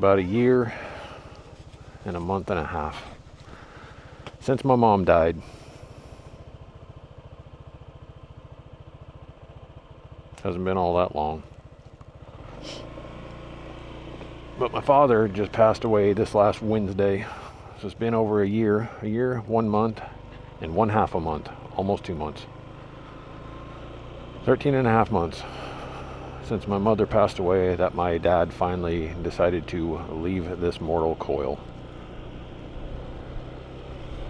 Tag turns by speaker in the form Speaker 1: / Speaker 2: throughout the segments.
Speaker 1: about a year and a month and a half since my mom died. Hasn't been all that long. But my father just passed away this last Wednesday. So it's been over a year, 1 month, and 1/2 a month, almost 2 months. 13 and a half months since my mother passed away that my dad finally decided to leave this mortal coil.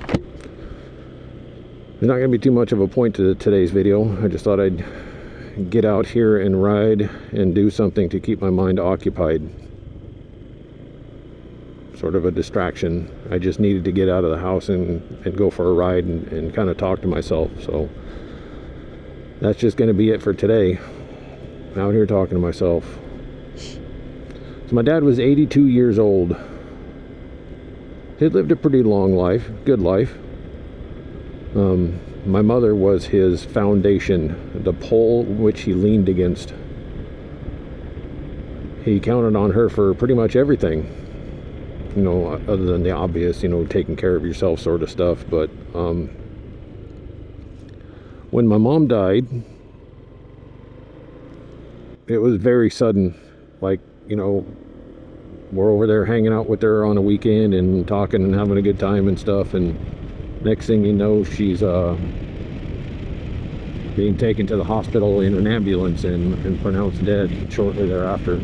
Speaker 1: There's not going to be too much of a point to today's video. I just thought I'd get out here and ride and do something to keep my mind occupied. Sort of a distraction. I just needed to get out of the house and go for a ride and kind of talk to myself. So that's just going to be it for today. Out here talking to myself. So my dad was 82 years old. He'd lived a pretty long life, good life. My mother was his foundation, the pole which he leaned against. He counted on her for pretty much everything. You know, other than the obvious, you know, taking care of yourself sort of stuff. But when my mom died, it was very sudden. Like, you know, we're over there hanging out with her on a weekend and talking and having a good time and stuff, and next thing you know, she's being taken to the hospital in an ambulance and pronounced dead shortly thereafter.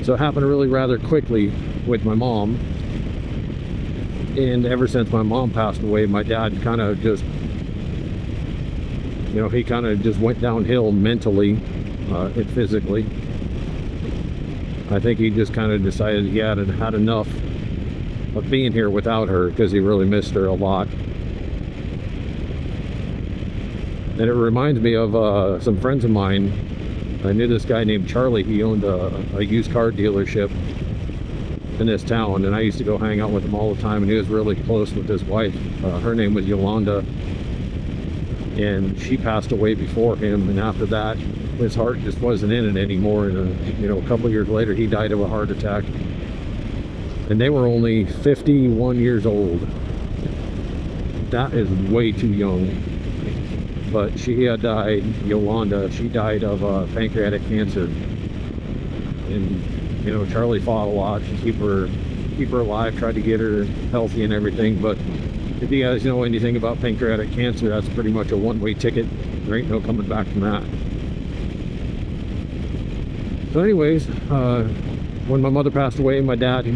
Speaker 1: So it happened really rather quickly with my mom, and ever since my mom passed away, my dad kind of just, you know, he kind of just went downhill mentally and physically. I think he just kind of decided he had enough of being here without her, because he really missed her a lot. And it reminds me of some friends of mine. I knew this guy named Charlie. He owned a used car dealership in this town, and I used to go hang out with him all the time, and he was really close with his wife. Her name was Yolanda, and she passed away before him, and after that his heart just wasn't in it anymore, and you know, a couple years later he died of a heart attack, and they were only 51 years old. That is way too young. But she had died, Yolanda, she died of pancreatic cancer. And, you know, Charlie fought a lot to keep her alive, tried to get her healthy and everything. But if you guys know anything about pancreatic cancer, that's pretty much a one-way ticket. There ain't no coming back from that. So anyways, when my mother passed away, my dad,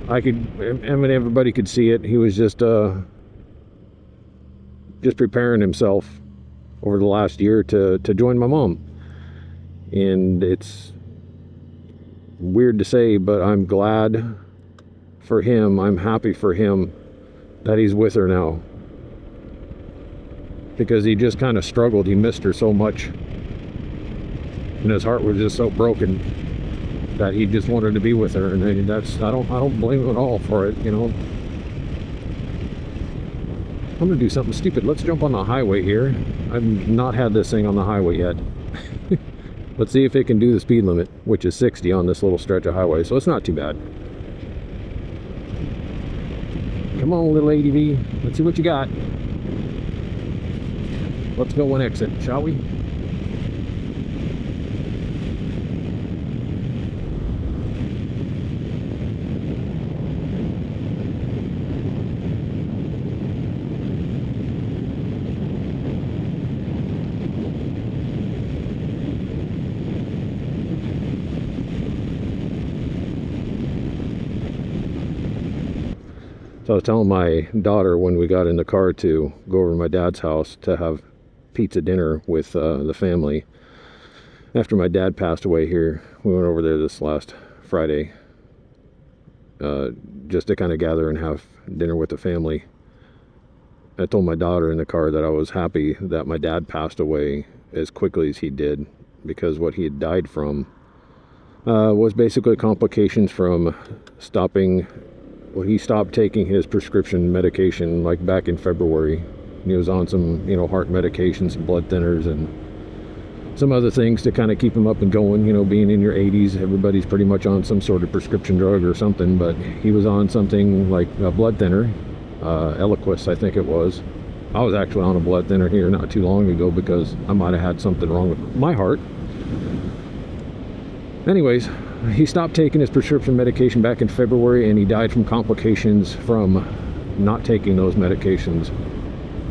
Speaker 1: everybody could see it. He was just preparing himself over the last year to join my mom. And it's weird to say, but I'm glad for him, I'm happy for him that he's with her now, because he just kind of struggled. He missed her so much, and his heart was just so broken that he just wanted to be with her. And I don't blame him at all for it, you know. I'm gonna do something stupid. Let's jump on the highway here. I've not had this thing on the highway yet. Let's see if it can do the speed limit, which is 60 on this little stretch of highway, so it's not too bad. Come on, little ADV. Let's see what you got. Let's go and exit, shall we? So I was telling my daughter when we got in the car to go over to my dad's house to have pizza dinner with the family. After my dad passed away here, we went over there this last Friday just to kind of gather and have dinner with the family. I told my daughter in the car that I was happy that my dad passed away as quickly as he did, because what he had died from was basically complications from stopping. Well, he stopped taking his prescription medication like back in February. He was on some, you know, heart medications and blood thinners, and some other things to kind of keep him up and going. You know, being in your 80s, everybody's pretty much on some sort of prescription drug or something, but he was on something like a blood thinner, Eliquis, I think it was. I was actually on a blood thinner here not too long ago because I might have had something wrong with my heart. Anyways, he stopped taking his prescription medication back in February, and he died from complications from not taking those medications.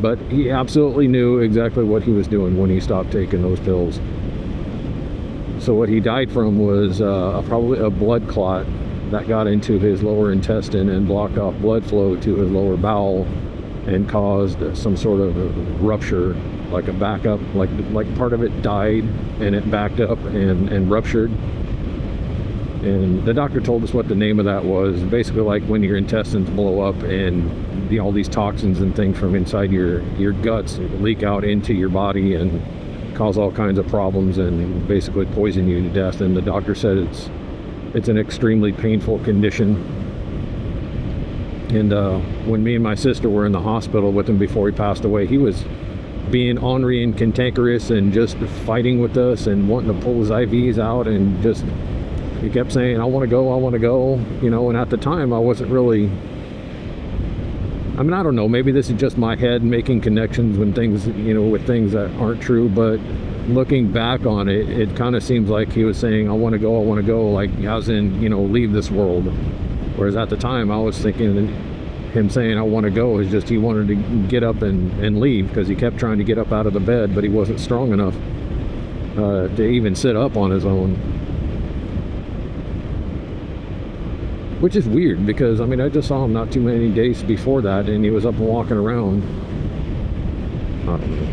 Speaker 1: But he absolutely knew exactly what he was doing when he stopped taking those pills. So what he died from was probably a blood clot that got into his lower intestine and blocked off blood flow to his lower bowel and caused some sort of rupture, like a backup, like part of it died and it backed up and ruptured. And the doctor told us what the name of that was. Basically like when your intestines blow up and all these toxins and things from inside your guts leak out into your body and cause all kinds of problems and basically poison you to death. And the doctor said it's an extremely painful condition. And when me and my sister were in the hospital with him before he passed away, he was being ornery and cantankerous and just fighting with us and wanting to pull his IVs out, and just he kept saying, I want to go, you know. And at the time I wasn't really, I mean, I don't know, maybe this is just my head making connections when things, you know, with things that aren't true, but looking back on it, it kind of seems like he was saying, I want to go, like as in, you know, leave this world. Whereas at the time I was thinking him saying I want to go is just he wanted to get up and leave, because he kept trying to get up out of the bed, but he wasn't strong enough to even sit up on his own. Which is weird, because I mean, I just saw him not too many days before that and he was up and walking around. I don't know.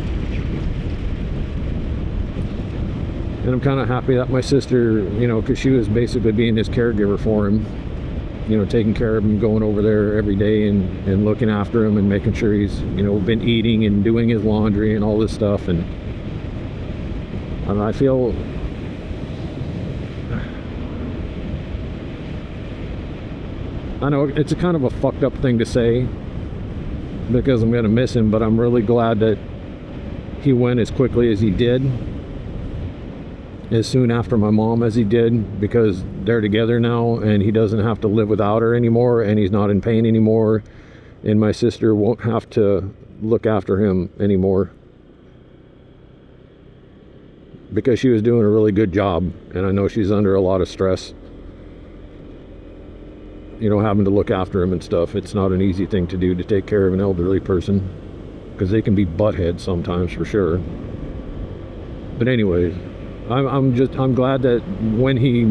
Speaker 1: And I'm kind of happy that my sister, you know, because she was basically being his caregiver for him, you know, taking care of him, going over there every day and looking after him and making sure he's, you know, been eating and doing his laundry and all this stuff. And I feel, I know it's a kind of a fucked up thing to say because I'm going to miss him, but I'm really glad that he went as quickly as he did, as soon after my mom as he did, because they're together now and he doesn't have to live without her anymore, and he's not in pain anymore, and my sister won't have to look after him anymore, because she was doing a really good job, and I know she's under a lot of stress, you know, having to look after him and stuff. It's not an easy thing to do, to take care of an elderly person, because they can be buttheads sometimes, for sure. But anyways, I'm glad that when he,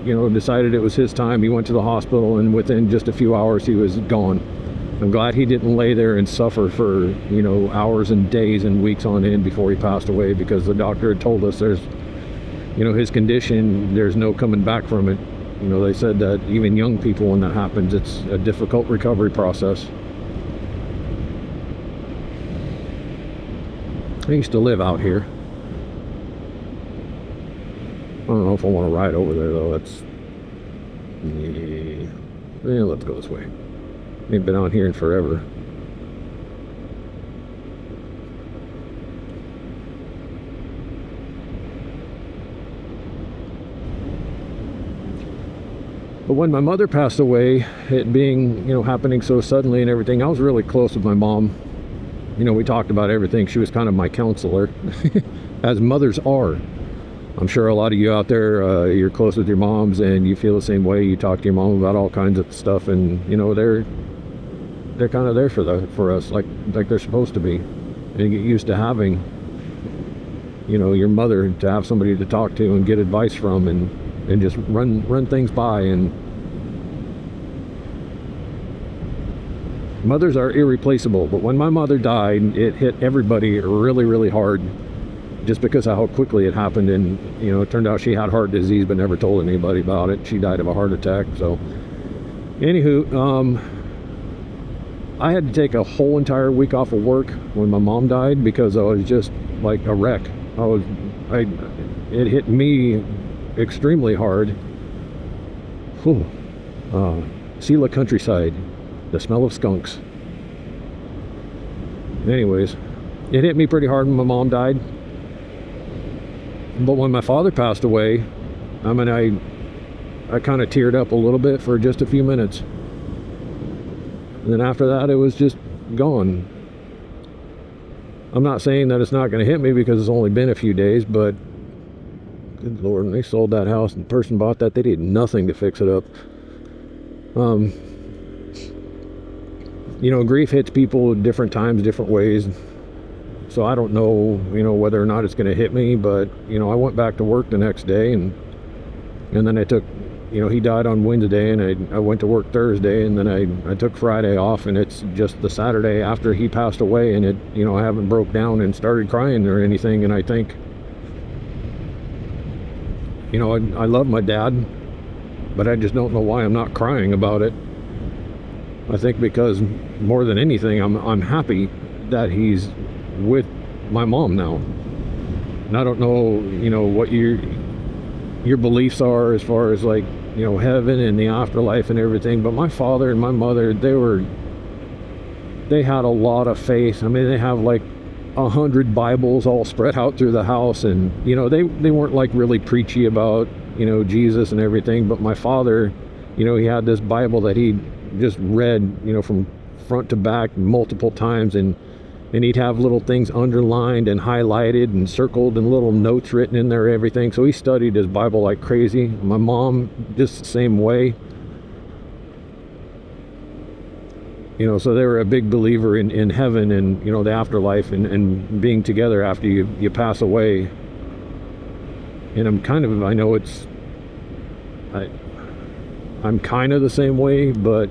Speaker 1: you know, decided it was his time, he went to the hospital, and within just a few hours he was gone. I'm glad he didn't lay there and suffer for, you know, hours and days and weeks on end before he passed away, because the doctor had told us there's, you know, his condition, there's no coming back from it. You know, they said that even young people, when that happens, it's a difficult recovery process. I used to live out here. I don't know if I want to ride over there though. That's, yeah, let's go this way. Ain't been out here in forever. But when my mother passed away, it being, you know, happening so suddenly and everything, I was really close with my mom. You know, we talked about everything. She was kind of my counselor, as mothers are. I'm sure a lot of you out there, you're close with your moms and you feel the same way. You talk to your mom about all kinds of stuff, and you know, they're kind of there for us, like they're supposed to be. And you get used to having, you know, your mother, to have somebody to talk to and get advice from, and just run things by. And mothers are irreplaceable, but when my mother died, it hit everybody really, really hard, just because of how quickly it happened. And you know, it turned out she had heart disease but never told anybody about it. She died of a heart attack. So anywho, I had to take a whole entire week off of work when my mom died, because I was just like a wreck. It hit me extremely hard. Sela countryside, the smell of skunks. Anyways, it hit me pretty hard when my mom died. But when my father passed away, I mean, I kind of teared up a little bit for just a few minutes. And then after that, it was just gone. I'm not saying that it's not going to hit me because it's only been a few days, but good Lord, when they sold that house and the person bought that, they did nothing to fix it up. You know, grief hits people at different times, different ways. So I don't know, you know, whether or not it's going to hit me, but, you know, I went back to work the next day, and then I took, you know, he died on Wednesday, and I went to work Thursday, and then I took Friday off, and it's just the Saturday after he passed away, and it, you know, I haven't broke down and started crying or anything. And I think, you know, I love my dad, but I just don't know why I'm not crying about it. I think because more than anything, I'm happy that he's with my mom now. And I don't know, you know, what your beliefs are as far as, like, you know, heaven and the afterlife and everything, but my father and my mother, they had a lot of faith. I mean, they have like 100 Bibles all spread out through the house, and, you know, they weren't like really preachy about, you know, Jesus and everything. But my father, you know, he had this Bible that he just read, you know, from front to back multiple times, and he'd have little things underlined and highlighted and circled and little notes written in there, everything. So he studied his Bible like crazy. My mom, just the same way. You know, so they were a big believer in heaven and, you know, the afterlife and being together after you pass away. And I'm kind of, I know I'm kind of the same way, but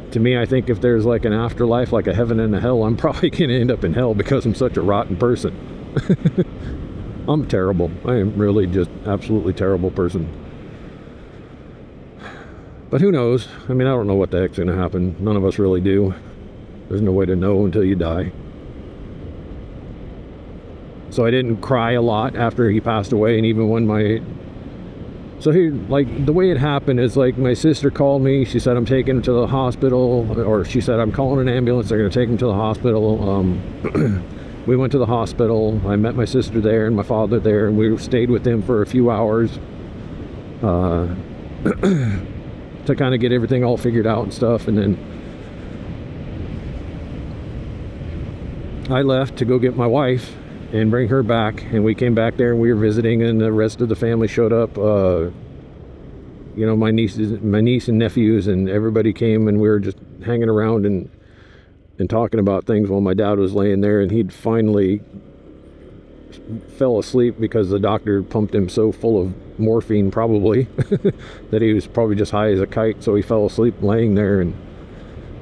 Speaker 1: to me, I think if there's like an afterlife, like a heaven and a hell, I'm probably going to end up in hell because I'm such a rotten person. I'm terrible. I am really just absolutely terrible person. But who knows? I mean, I don't know what the heck's going to happen. None of us really do. There's no way to know until you die. So I didn't cry a lot after he passed away, and even when so here, like, the way it happened is, like, my sister called me. She said, I'm taking him to the hospital, or she said, I'm calling an ambulance. They're going to take him to the hospital. We went to the hospital. I met my sister there and my father there, and we stayed with them for a few hours to kind of get everything all figured out and stuff. And then I left to go get my wife and bring her back, and we came back there and we were visiting, and the rest of the family showed up. You know, my niece and nephews and everybody came, and we were just hanging around and talking about things while my dad was laying there, and he'd finally fell asleep because the doctor pumped him so full of morphine, probably, that he was probably just high as a kite. So he fell asleep laying there, and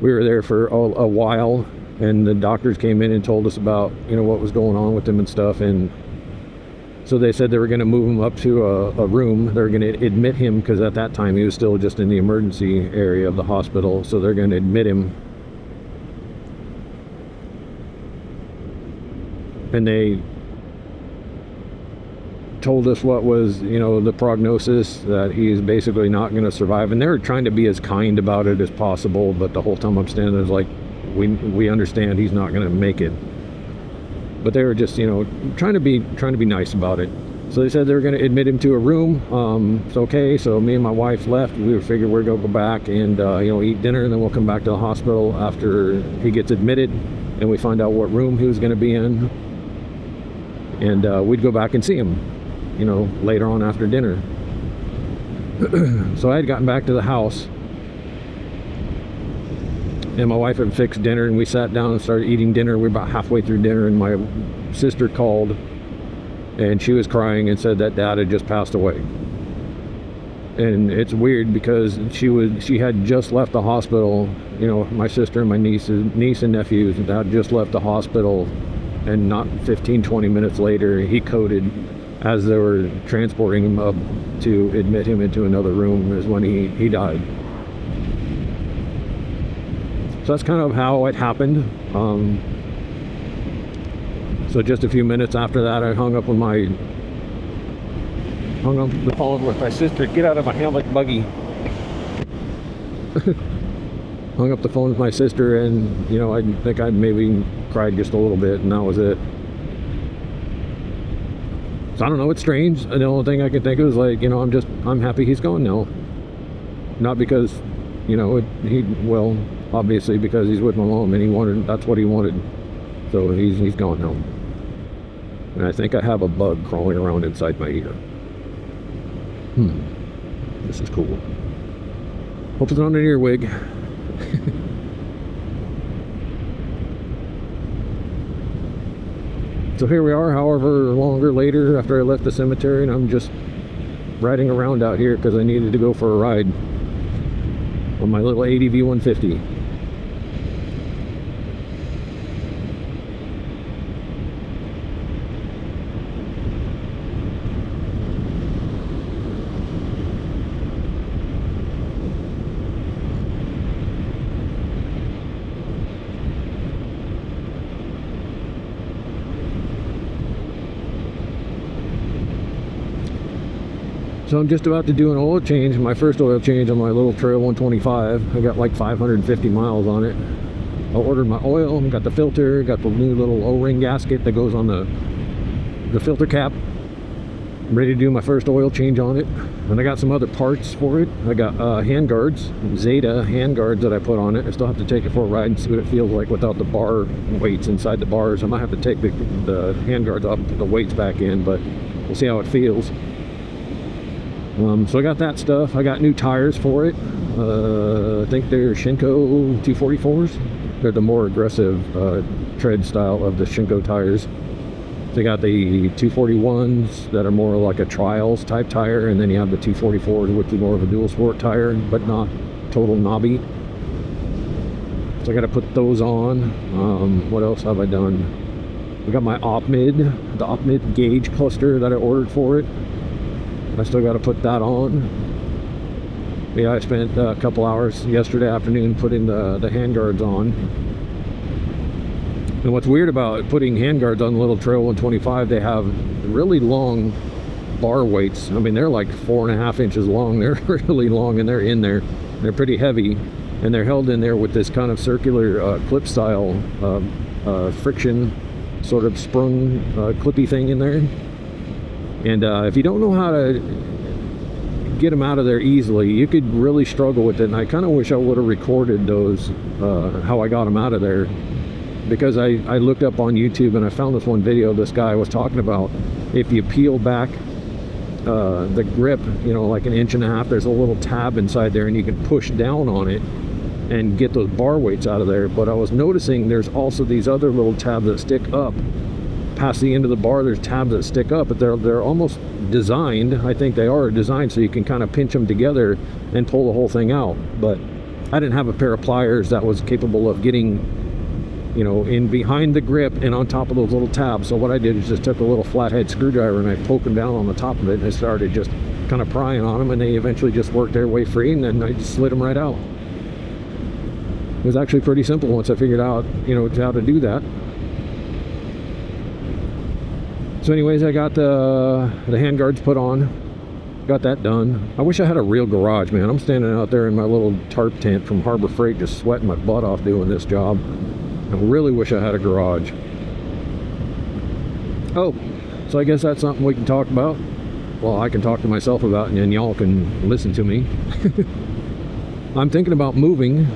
Speaker 1: we were there for a while. And the doctors came in and told us about, you know, what was going on with him and stuff. And so they said they were going to move him up to a room. They're going to admit him, because at that time he was still just in the emergency area of the hospital. So they're going to admit him. And they told us what was, you know, the prognosis, that he's basically not going to survive. And they were trying to be as kind about it as possible. But the whole time I'm standing there, like, we understand he's not going to make it. But they were just, you know, trying to be nice about it. So they said they were going to admit him to a room. It's okay. So me and my wife left. We figured we're going to go back and you know, eat dinner, and then we'll come back to the hospital after he gets admitted, and we find out what room he was going to be in, and we'd go back and see him, you know, later on after dinner. So I had gotten back to the house, and my wife had fixed dinner, and we sat down and started eating dinner. We were about halfway through dinner, and my sister called, and she was crying and said that Dad had just passed away. And it's weird because she had just left the hospital. You know, my sister and my niece and nephews had just left the hospital, and not 15-20 minutes later, he coded as they were transporting him up to admit him into another room, is when he died. So that's kind of how it happened. So just a few minutes after that, I hung up the phone with my sister. Get out of my helmet, buggy. Hung up the phone with my sister, and, you know, I think I maybe cried just a little bit, and that was it. So I don't know, it's strange. And the only thing I can think of is like, you know, I'm happy he's gone now. Not because, you know, well, obviously because he's with my mom and that's what he wanted. So he's gone now. And I think I have a bug crawling around inside my ear. This is cool. Hope it's not an earwig. So here we are, however longer later after I left the cemetery, and I'm just riding around out here because I needed to go for a ride on my little ADV 150. So I'm just about to do an oil change, my first oil change on my little Trail 125. I got like 550 miles on it. I ordered my oil, got the filter, got the new little O-ring gasket that goes on the filter cap. I'm ready to do my first oil change on it. And I got some other parts for it. I got hand guards, Zeta hand guards that I put on it. I still have to take it for a ride and see what it feels like without the bar weights inside the bars. I might have to take the hand guards off, put the weights back in, but we'll see how it feels. So I got that stuff. I got new tires for it. I think they're Shinko 244s. They're the more aggressive tread style of the Shinko tires. They got the 241s that are more like a trials type tire, and then you have the 244s, which is more of a dual sport tire, but not total knobby. So I got to put those on. What else have I done? I got my the op mid gauge cluster that I ordered for it. I still got to put that on. Yeah, I spent a couple hours yesterday afternoon putting the handguards on. And what's weird about putting handguards on the little Trail 125, they have really long bar weights. I mean, they're like 4.5 inches long. They're really long, and they're in there. They're pretty heavy, and they're held in there with this kind of circular clip style friction sort of sprung clippy thing in there. And if you don't know how to get them out of there easily, you could really struggle with it. And I kind of wish I would have recorded those, how I got them out of there. Because I looked up on YouTube and I found this one video this guy was talking about, if you peel back the grip, you know, like 1.5 inches, there's a little tab inside there and you can push down on it and get those bar weights out of there. But I was noticing there's also these other little tabs that stick up. Past the end of the bar, there's tabs that stick up, but they're almost designed, I think they are designed so you can kind of pinch them together and pull the whole thing out. But I didn't have a pair of pliers that was capable of getting, you know, in behind the grip and on top of those little tabs. So what I did is just took a little flathead screwdriver and I poked them down on the top of it, and I started just kind of prying on them, and they eventually just worked their way free, and then I just slid them right out. It was actually pretty simple once I figured out, you know, how to do that. So anyways, I got the hand guards put on, got that done. I wish I had a real garage, man. I'm standing out there in my little tarp tent from Harbor Freight just sweating my butt off doing this job. I really wish I had a garage. Oh, so I guess that's something we can talk about. Well, I can talk to myself about, and then y'all can listen to me. I'm thinking about moving.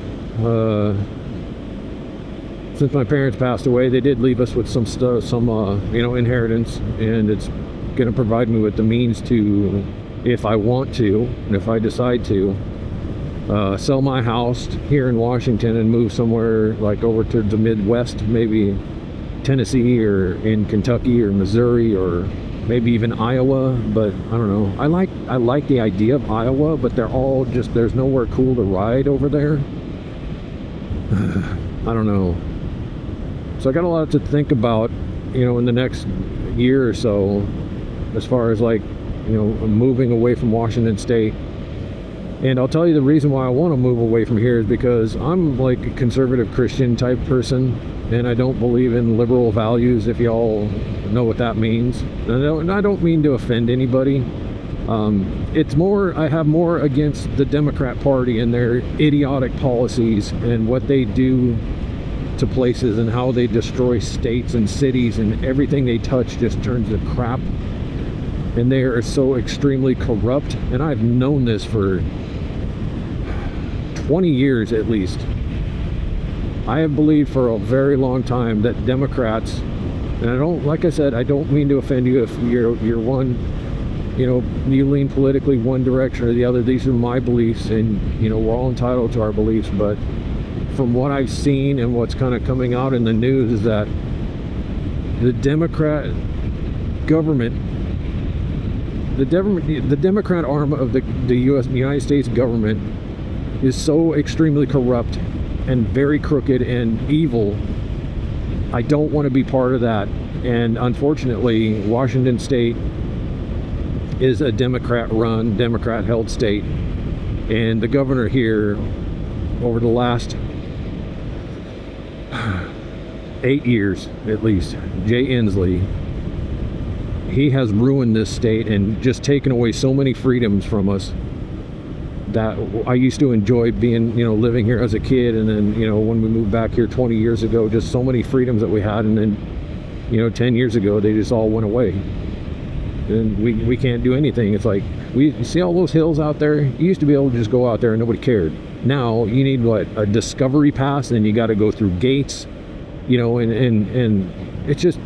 Speaker 1: Since my parents passed away, they did leave us with some stuff, you know, inheritance, and it's going to provide me with the means to, if I want to, and if I decide to, sell my house here in Washington and move somewhere like over to the Midwest, maybe Tennessee or in Kentucky or Missouri or maybe even Iowa. But I don't know. I like the idea of Iowa, but they're all just, there's nowhere cool to ride over there. I don't know. So I got a lot to think about, you know, in the next year or so, as far as like, you know, moving away from Washington State. And I'll tell you the reason why I want to move away from here is because I'm like a conservative Christian type person, and I don't believe in liberal values, if y'all know what that means. And I don't mean to offend anybody. It's more, I have more against the Democrat Party and their idiotic policies and what they do to places and how they destroy states and cities, and everything they touch just turns to crap. and they are so extremely corrupt. And I've known this for 20 years at least. I have believed for a very long time that Democrats, and I don't, like I said, I don't mean to offend you if you're one, you know, you lean politically one direction or the other. These are my beliefs, and you know, we're all entitled to our beliefs. But from what I've seen and what's kind of coming out in the news is that the Democrat government, the Democrat arm of the United States government is so extremely corrupt and very crooked and evil. I don't want to be part of that. And unfortunately, Washington State is a Democrat-run, Democrat-held state. And the governor here, over the last 8 years at least, Jay Inslee, he has ruined this state and just taken away so many freedoms from us that I used to enjoy being, you know, living here as a kid. And then, you know, when we moved back here 20 years ago, just so many freedoms that we had. And then, you know, 10 years ago, they just all went away. And we can't do anything. It's like, you see all those hills out there? You used to be able to just go out there and nobody cared. Now, you need, what, a discovery pass, and you got to go through gates, you know, and it's just,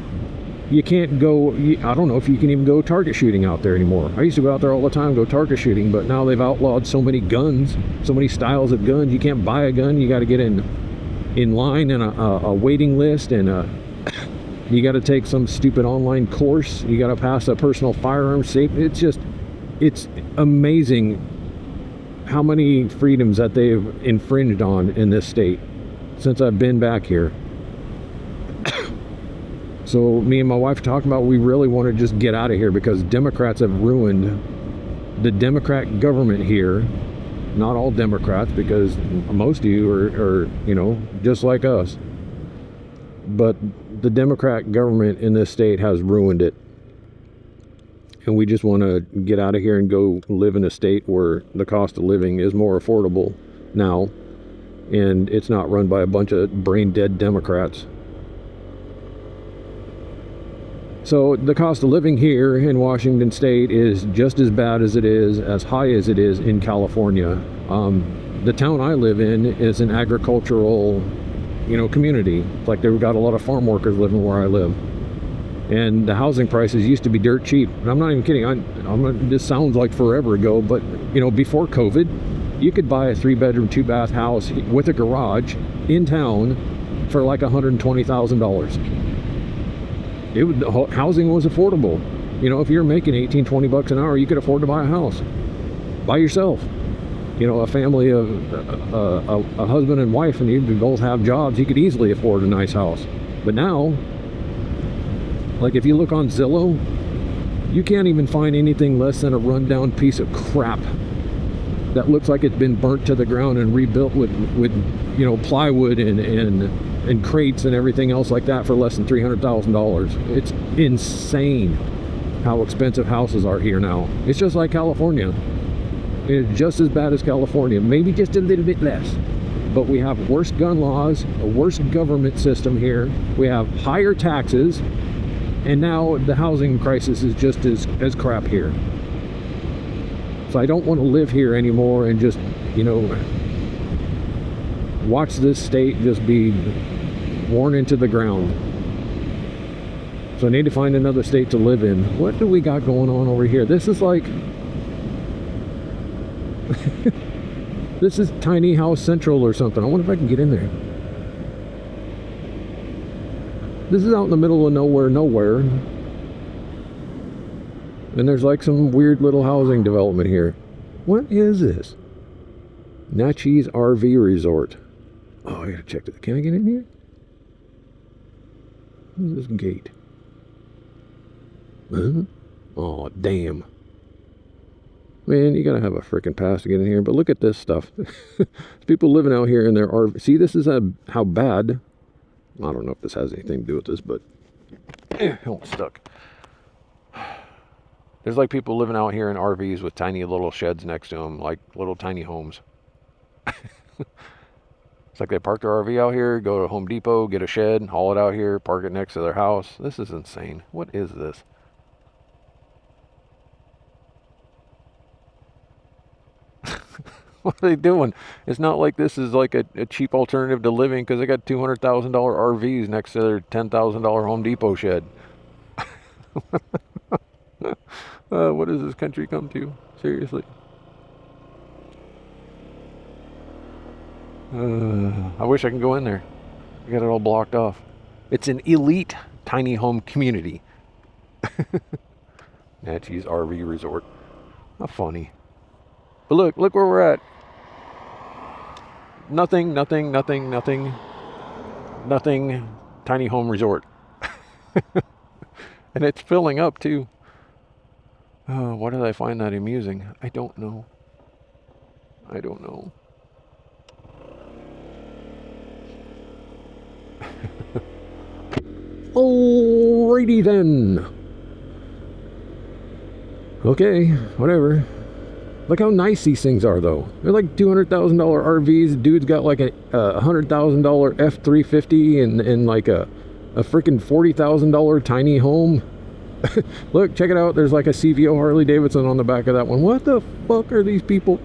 Speaker 1: you can't go. I don't know if you can even go target shooting out there anymore. I used to go out there all the time, go target shooting, but now they've outlawed so many guns, so many styles of guns. You can't buy a gun. You got to get in line and a waiting list, and you got to take some stupid online course. You got to pass a personal firearm safety. It's amazing how many freedoms that they've infringed on in this state since I've been back here. So me and my wife are talking about, we really want to just get out of here because Democrats have ruined the Democrat government here. Not all Democrats, because most of you are you know, just like us. But the Democrat government in this state has ruined it. And we just want to get out of here and go live in a state where the cost of living is more affordable now. And it's not run by a bunch of brain-dead Democrats. So the cost of living here in Washington State is just as bad as it is, as high as it is in California. The town I live in is an agricultural, you know, community. It's like they've got a lot of farm workers living where I live. And the housing prices used to be dirt cheap. And I'm not even kidding. This sounds like forever ago, but you know, before COVID, you could buy a 3-bedroom, 2-bath house with a garage in town for like $120,000. Housing was affordable. You know, if you're making 18, 20 bucks an hour, you could afford to buy a house by yourself. You know, a family of a husband and wife, and you both have jobs, you could easily afford a nice house. But now, like if you look on Zillow, you can't even find anything less than a rundown piece of crap that looks like it's been burnt to the ground and rebuilt with you know, plywood and crates and everything else like that for less than $300,000. It's insane how expensive houses are here now. It's just like California. It's just as bad as California, maybe just a little bit less. But we have worse gun laws, a worse government system here. We have higher taxes, and now the housing crisis is just as crap here. So I don't want to live here anymore and just, you know, watch this state just be worn into the ground. So I need to find another state to live in. What do we got going on over here? This is like this is Tiny House Central or something. I wonder if I can get in there. This is out in the middle of nowhere. And there's like some weird little housing development here. What is this? Naches RV Resort. Oh, I gotta check it. Can I get in here? What's this gate? Huh? Oh, damn. Man, you gotta have a freaking pass to get in here. But look at this stuff. There's people living out here in their RV. See, this is how bad. I don't know if this has anything to do with this, but oh, it's stuck. There's like people living out here in RVs with tiny little sheds next to them, like little tiny homes. It's like they park their RV out here, go to Home Depot, get a shed, haul it out here, park it next to their house. This is insane. What is this? What are they doing? It's not like this is like a cheap alternative to living, because they got $200,000 RVs next to their $10,000 Home Depot shed. What does this country come to? Seriously. I wish I could go in there. I got it all blocked off. It's an elite tiny home community. Naches RV Resort. How funny. But look where we're at. Nothing, tiny home resort. And it's filling up too. Why did I find that amusing? I don't know. Alrighty then. Okay, whatever. Look how nice these things are, though. They're like $200,000 RVs. Dude's got like a $100,000 F-350 and like a freaking $40,000 tiny home. Look, check it out. There's like a CVO Harley Davidson on the back of that one. What the fuck are these people?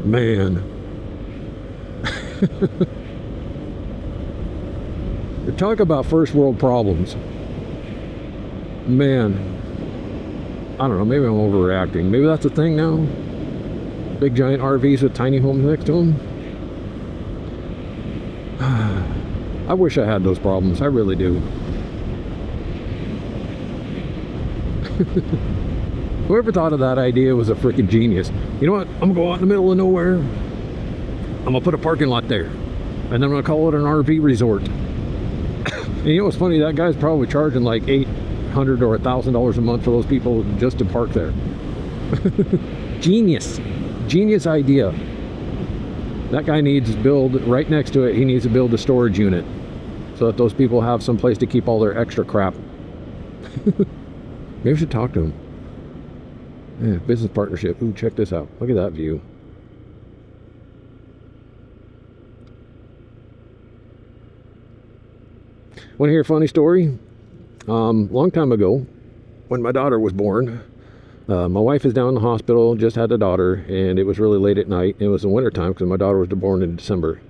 Speaker 1: Man. Talk about first world problems. Man. I don't know, maybe I'm overreacting. Maybe that's a thing now. Big giant RVs with tiny homes next to them. I wish I had those problems. I really do. Whoever thought of that idea was a freaking genius. You know what? I'm gonna go out in the middle of nowhere. I'm gonna put a parking lot there. And then I'm gonna call it an RV resort. And you know what's funny? That guy's probably charging like $800 or $1,000 a month for those people just to park there. Genius idea. That guy needs to build right next to it. He needs to build a storage unit so that those people have some place to keep all their extra crap. Maybe I should talk to him. Yeah, business partnership. Ooh, check this out. Look at that view. Want to hear a funny story? Long time ago, when my daughter was born, my wife is down in the hospital, just had a daughter, and it was really late at night. It was the winter time because my daughter was born in December.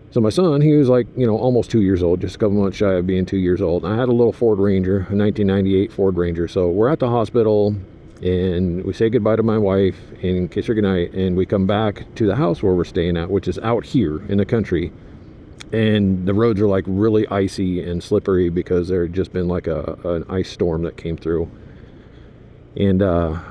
Speaker 1: So my son, he was like, almost 2 years old, just a couple months shy of being 2 years old. I had a little Ford Ranger, a 1998 Ford Ranger. So we're at the hospital, and we say goodbye to my wife and kiss her goodnight, and we come back to the house where we're staying at, which is out here in the country. And the roads are like really icy and slippery because there had just been like an ice storm that came through. And so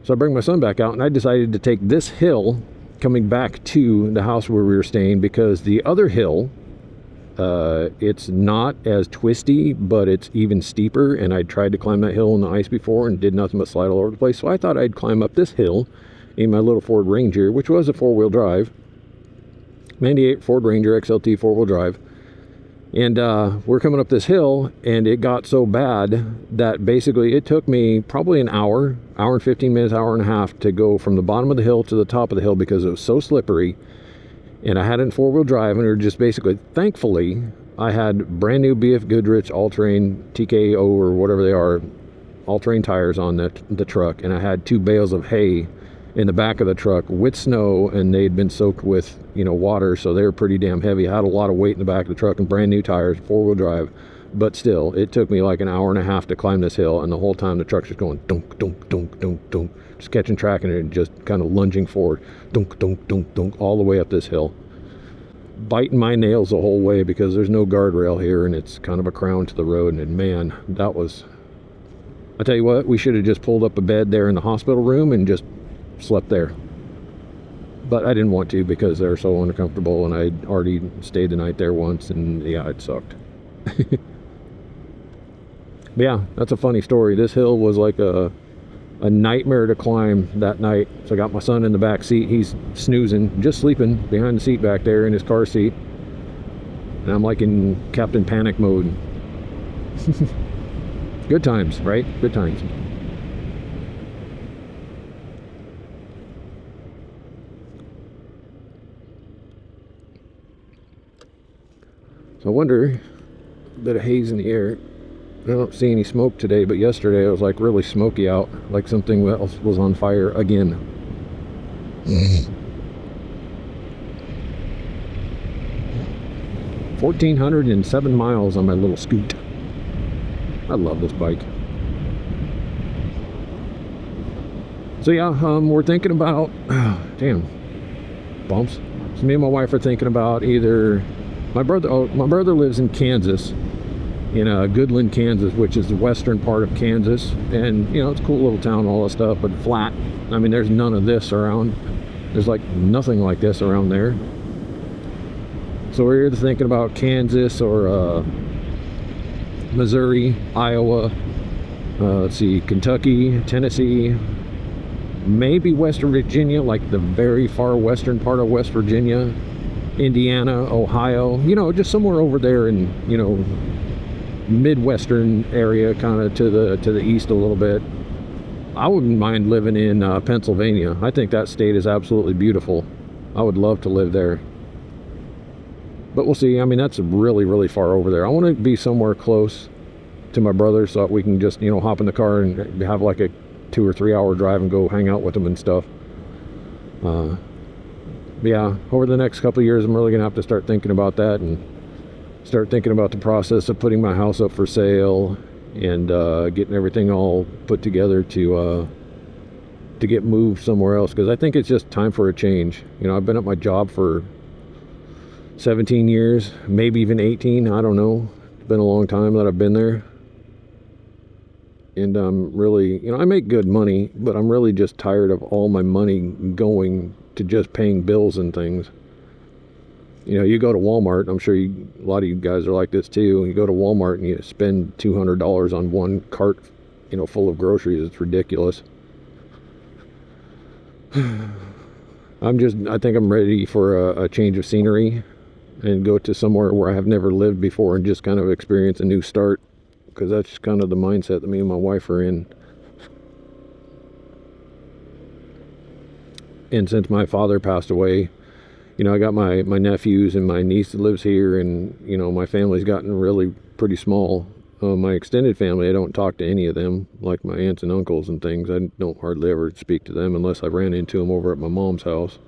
Speaker 1: I bring my son back out, and I decided to take this hill coming back to the house where we were staying, because the other hill, it's not as twisty, but it's even steeper. And I tried to climb that hill in the ice before and did nothing but slide all over the place. So I thought I'd climb up this hill in my little Ford Ranger, which was a four-wheel drive. 98 Ford Ranger XLT four-wheel drive. And we're coming up this hill, and it got so bad that basically it took me probably an hour and 15 minutes, hour and a half to go from the bottom of the hill to the top of the hill because it was so slippery. And I had it in four-wheel drive, and it was just basically, thankfully, I had brand new BF Goodrich all-terrain TKO or whatever they are, all-terrain tires on the truck, and I had 2 bales of hay in the back of the truck with snow, and they'd been soaked with water, so they were pretty damn heavy. I had a lot of weight in the back of the truck and brand new tires, four-wheel drive. But still, it took me like an hour and a half to climb this hill, and the whole time the truck's just going dunk, dunk, dunk, dunk, dunk, just catching track and just kind of lunging forward, dunk, dunk, dunk, dunk, all the way up this hill, biting my nails the whole way because there's no guardrail here, and it's kind of a crown to the road. And man, that was, I tell you what, we should have just pulled up a bed there in the hospital room and just slept there. But I didn't want to because they're so uncomfortable, and I'd already stayed the night there once, and yeah, it sucked. Yeah, that's a funny story. This hill was like a nightmare to climb that night. So I got my son in the back seat. He's snoozing, just sleeping behind the seat back there in his car seat. And I'm like in Captain Panic mode. Good times, right? Good times. So I wonder, a bit of haze in the air. I don't see any smoke today, but yesterday it was like really smoky out, like something else was on fire again. $1,407 miles on my little scoot. I love this bike. So yeah, we're thinking about, damn, bumps. So me and my wife are thinking about either, my brother lives in Kansas, in Goodland, Kansas, which is the western part of Kansas. And, you know, it's a cool little town, all that stuff, but flat. I mean, there's none of this around. There's like nothing like this around there. So we're either thinking about Kansas or Missouri, Iowa, let's see, Kentucky, Tennessee, maybe Western Virginia, like the very far western part of West Virginia, Indiana, Ohio, you know, just somewhere over there in, you know, midwestern area, kind of to the east a little bit. I wouldn't mind living in Pennsylvania. I think that state is absolutely beautiful. I would love to live there. But we'll see. I mean, that's really, really far over there. I want to be somewhere close to my brother so that we can just, you know, hop in the car and have like a 2 or 3 hour drive and go hang out with them and stuff. Yeah, over the next couple of years, I'm really going to have to start thinking about that and start thinking about the process of putting my house up for sale and getting everything all put together to get moved somewhere else, because I think it's just time for a change. You know, I've been at my job for 17 years, maybe even 18, I don't know. It's been a long time that I've been there. And I'm really, you know, I make good money, but I'm really just tired of all my money going to just paying bills and things. You know, you go to Walmart, I'm sure a lot of you guys are like this too. You go to Walmart and you spend $200 on one cart, you know, full of groceries. It's ridiculous. I think I'm ready for a change of scenery and go to somewhere where I have never lived before and just kind of experience a new start, because that's kind of the mindset that me and my wife are in. And since my father passed away, you know, I got my nephews and my niece that lives here, and, you know, my family's gotten really pretty small. My extended family, I don't talk to any of them, like my aunts and uncles and things. I don't hardly ever speak to them unless I ran into them over at my mom's house.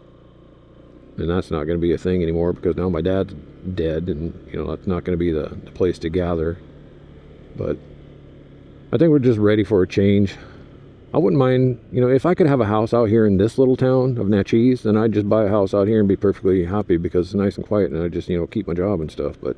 Speaker 1: And that's not going to be a thing anymore, because now my dad's dead, and, you know, that's not going to be the place to gather. But I think we're just ready for a change. I wouldn't mind, you know, if I could have a house out here in this little town of Naches, then I'd just buy a house out here and be perfectly happy, because it's nice and quiet, and I just, you know, keep my job and stuff. But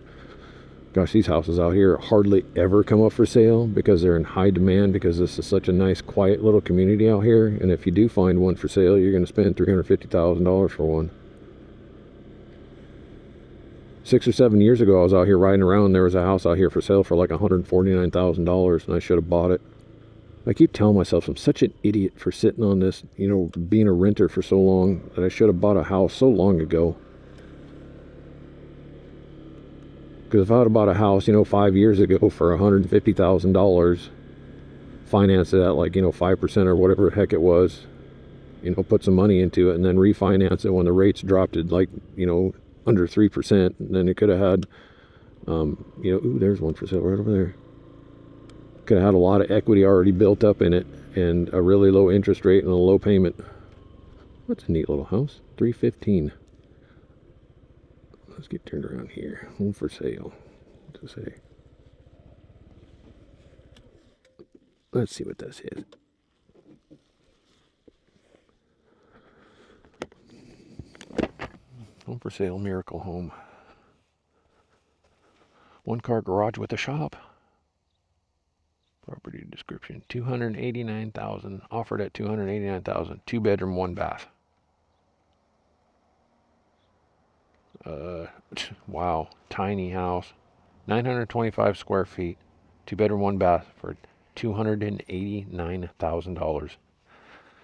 Speaker 1: gosh, these houses out here hardly ever come up for sale because they're in high demand, because this is such a nice, quiet little community out here. And if you do find one for sale, you're going to spend $350,000 for one. 6 or 7 years ago, I was out here riding around. There was a house out here for sale for like $149,000, and I should have bought it. I keep telling myself I'm such an idiot for sitting on this, you know, being a renter for so long, that I should have bought a house so long ago. Because if I would have bought a house, you know, 5 years ago for $150,000, finance it at like, you know, 5% or whatever the heck it was, you know, put some money into it and then refinance it when the rates dropped to like, you know, under 3%, and then it could have had, you know, ooh, there's one for sale right over there. Could have had a lot of equity already built up in it, and a really low interest rate and a low payment. That's a neat little house. $315. Let's get turned around here. Home for sale. What's it say? Let's see what this is. Home for sale, Miracle Home. 1-car garage with a shop. Property description: $289,000. Offered at $289,000. 2-bedroom, 1 bath. Wow, tiny house. 925 square feet. 2-bedroom, 1 bath for $289,000.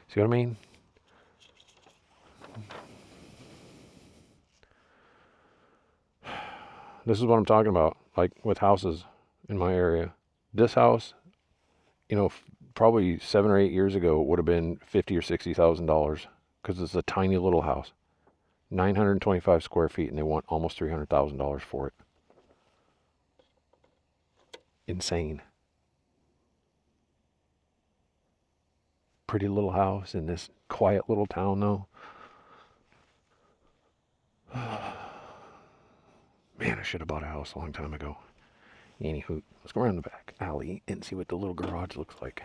Speaker 1: See what I mean? This is what I'm talking about, like with houses in my area. This house, you know, probably 7 or 8 years ago would have been $50,000 or $60,000, because it's a tiny little house. 925 square feet, and they want almost $300,000 for it. Insane. Pretty little house in this quiet little town, though. Man, I should have bought a house a long time ago. Anywho, let's go around the back alley and see what the little garage looks like.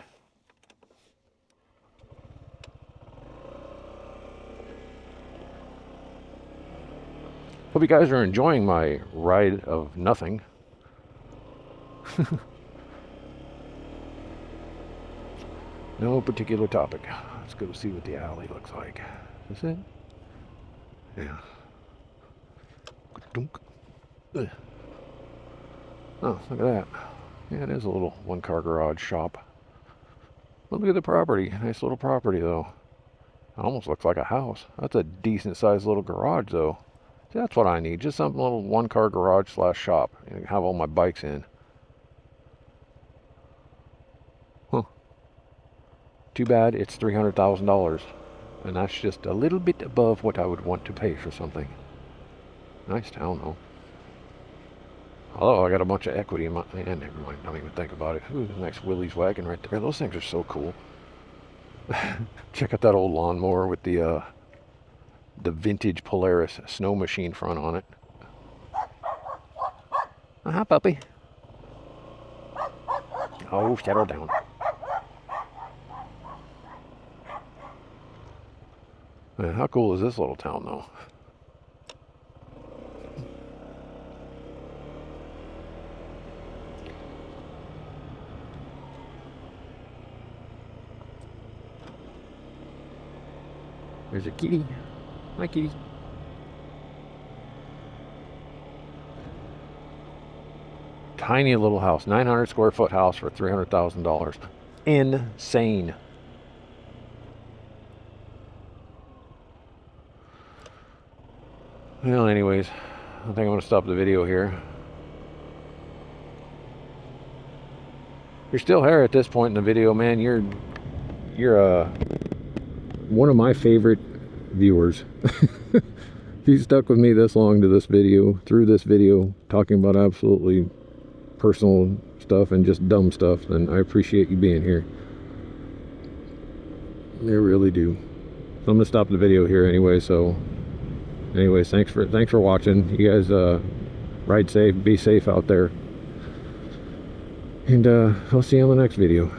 Speaker 1: Hope you guys are enjoying my ride of nothing. No particular topic. Let's go see what the alley looks like. Is this it? Yeah. Ugh. Oh, look at that. Yeah, it is a little one-car garage shop. But look at the property. Nice little property, though. It almost looks like a house. That's a decent-sized little garage, though. See, that's what I need. Just some little one-car garage slash shop. I can have all my bikes in. Huh. Too bad it's $300,000. And that's just a little bit above what I would want to pay for something. Nice town, though. Although I got a bunch of equity in my... Man, never mind. Don't even think about it. Ooh, the next Willie's wagon right there. Those things are so cool. Check out that old lawnmower with the vintage Polaris snow machine front on it. Hi, puppy. Oh, settle down. Man, how cool is this little town, though? There's a kitty. Hi, kitty. Tiny little house. 900 square foot house for $300,000. Insane. Well, anyways, I think I'm going to stop the video here. If you're still here at this point in the video, man, you're one of my favorite viewers. If you stuck with me this long to this video, through this video, talking about absolutely personal stuff and just dumb stuff, then I appreciate you being here. I really do. So I'm gonna stop the video here anyway. So anyways, thanks for watching. You guys ride safe, be safe out there, and I'll see you on the next video.